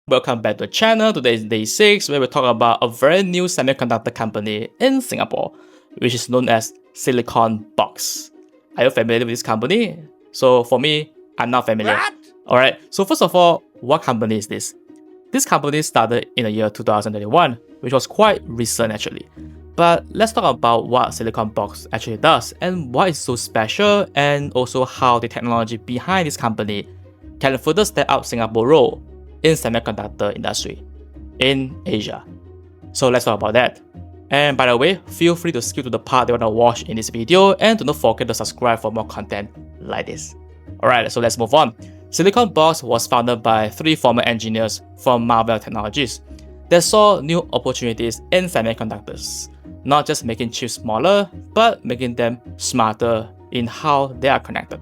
Welcome back to the channel. Today is day 6 where we talk about a very new semiconductor company in Singapore, which is known as Semiconductor. Are you familiar with this company? So for me, I'm not familiar. Alright, so first of all, what company is this? This company started in the year 2021, which was quite recent actually. But let's talk about what Semiconductor actually does and why it's so special, and also how the technology behind this company can further step up Singapore's role in semiconductor industry in Asia. So let's talk about that. And by the way, feel free to skip to the part you want to watch in this video, and do not forget to subscribe for more content like this. Alright, so let's move on. Semiconductor was founded by 3 former engineers from Marvell Technologies that saw new opportunities in semiconductors, not just making chips smaller, but making them smarter in how they are connected.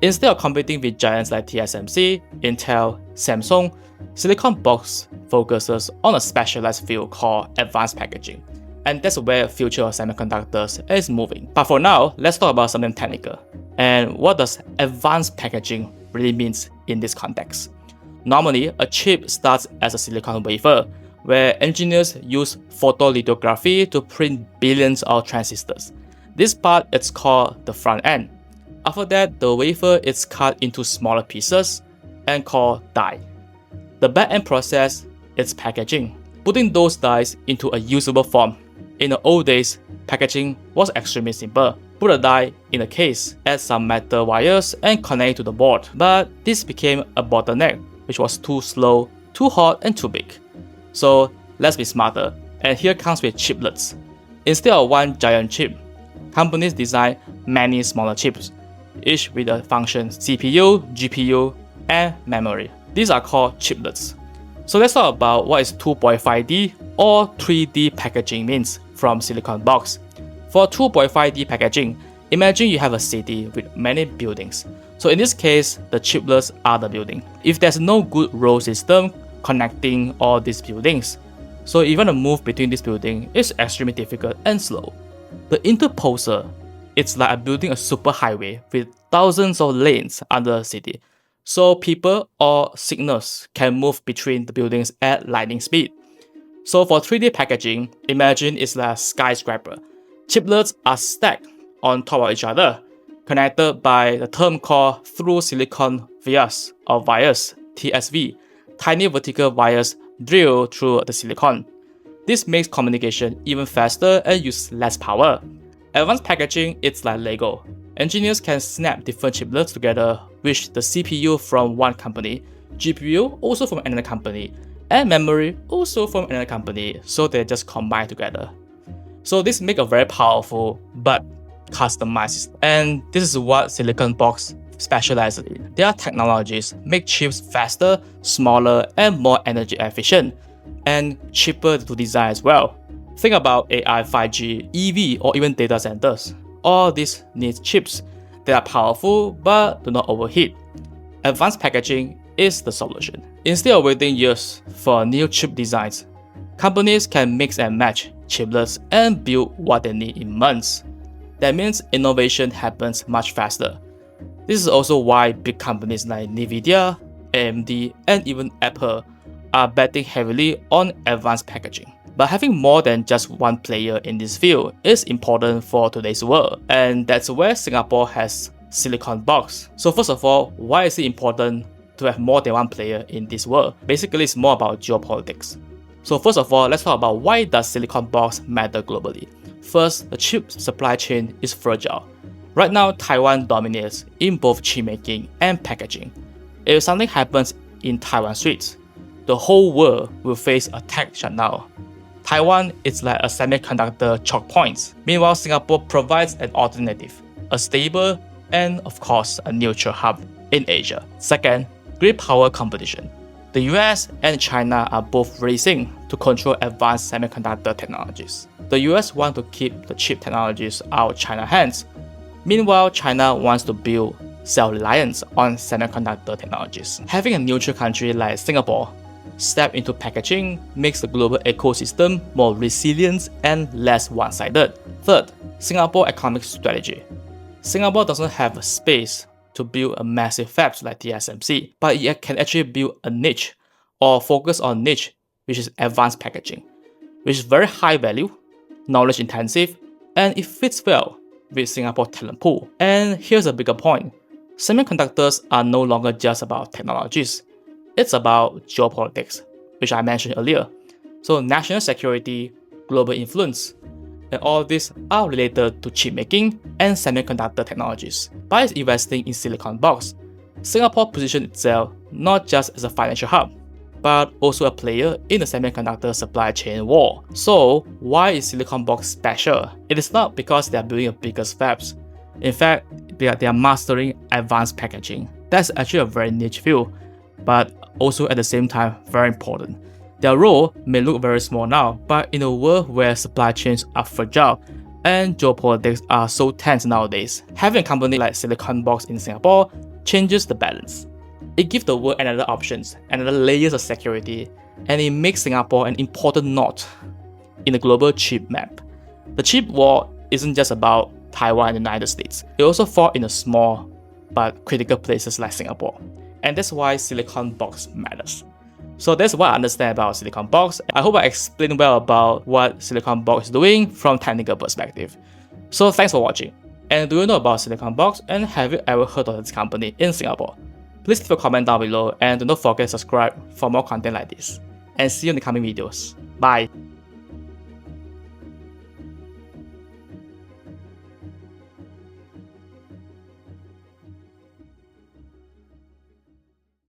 Instead of competing with giants like TSMC, Intel, Samsung, Semiconductor focuses on a specialized field called advanced packaging. And that's where the future of semiconductors is moving. But for now, let's talk about something technical. And what does advanced packaging really means in this context? Normally, a chip starts as a silicon wafer, where engineers use photolithography to print billions of transistors. This part is called the front end. After that, the wafer is cut into smaller pieces and called die. The back-end process is packaging, putting those dies into a usable form. In the old days, packaging was extremely simple. Put a die in a case, add some metal wires and connect it to the board. But this became a bottleneck, which was too slow, too hot and too big. So let's be smarter, and here comes with chiplets. Instead of one giant chip, companies design many smaller chips, each with a function CPU, GPU, and memory. These are called chiplets. So let's talk about what is 2.5D or 3D packaging means from Semiconductor. For 2.5D packaging, imagine you have a city with many buildings. So in this case, the chiplets are the building. If there's no good road system connecting all these buildings, so even a move between these buildings is extremely difficult and slow. The interposer, it's like building a superhighway with thousands of lanes under the city, so people or signals can move between the buildings at lightning speed. So for 3D packaging, imagine it's like a skyscraper. Chiplets are stacked on top of each other, connected by the term called through silicon vias or wires, TSV, tiny vertical wires drilled through the silicon. This makes communication even faster and use less power. Advanced packaging, it's like Lego. Engineers can snap different chiplets together, with the CPU from one company, GPU also from another company, and memory also from another company, so they just combine together. So this makes a very powerful but customized, and this is what Semiconductor specializes in. Their technologies make chips faster, smaller, and more energy efficient, and cheaper to design as well. Think about AI, 5G, EV, or even data centers. All these need chips that are powerful but do not overheat. Advanced packaging is the solution. Instead of waiting years for new chip designs, companies can mix and match chiplets and build what they need in months. That means innovation happens much faster. This is also why big companies like Nvidia, AMD, and even Apple are betting heavily on advanced packaging. But having more than just one player in this field is important for today's world, and that's where Singapore has Semiconductor. So first of all, why is it important to have more than one player in this world? Basically, it's more about geopolitics. So first of all, let's talk about why does Semiconductor matter globally. First, the chip supply chain is fragile. Right now, Taiwan dominates in both chip making and packaging. If something happens in Taiwan streets, the whole world will face a tech shutdown. Taiwan is like a semiconductor choke point. Meanwhile, Singapore provides an alternative, a stable and of course a neutral hub in Asia. Second, great power competition. The US and China are both racing to control advanced semiconductor technologies. The US wants to keep the chip technologies out of China's hands. Meanwhile, China wants to build self-reliance on semiconductor technologies. Having a neutral country like Singapore step into packaging makes the global ecosystem more resilient and less one-sided. Third, Singapore economic strategy. Singapore doesn't have a space to build a massive fabs like TSMC, but it can actually build a niche or focus on niche, which is advanced packaging, which is very high value, knowledge intensive, and it fits well with Singapore talent pool. And here's a bigger point. Semiconductors are no longer just about technologies. It's about geopolitics, which I mentioned earlier. So national security, global influence, and all these are related to chip making and semiconductor technologies. By investing in Silicon Box, Singapore positioned itself not just as a financial hub, but also a player in the semiconductor supply chain war. So why is Silicon Box special? It is not because they are building the biggest fabs. In fact, they are mastering advanced packaging. That's actually a very niche field, but also at the same time very important. Their role may look very small now, but in a world where supply chains are fragile and geopolitics are so tense nowadays, having a company like Silicon Box in Singapore changes the balance. It gives the world another options, another layers of security, and it makes Singapore an important node in the global chip map. The chip war isn't just about Taiwan and the United States. It also fought in the small but critical places like Singapore. And that's why Silicon Box matters. So that's what I understand about Silicon Box. I hope I explained well about what Silicon Box is doing from technical perspective. So thanks for watching. And do you know about Silicon Box, and have you ever heard of this company in Singapore? Please leave a comment down below and do not forget to subscribe for more content like this. And see you in the coming videos. Bye!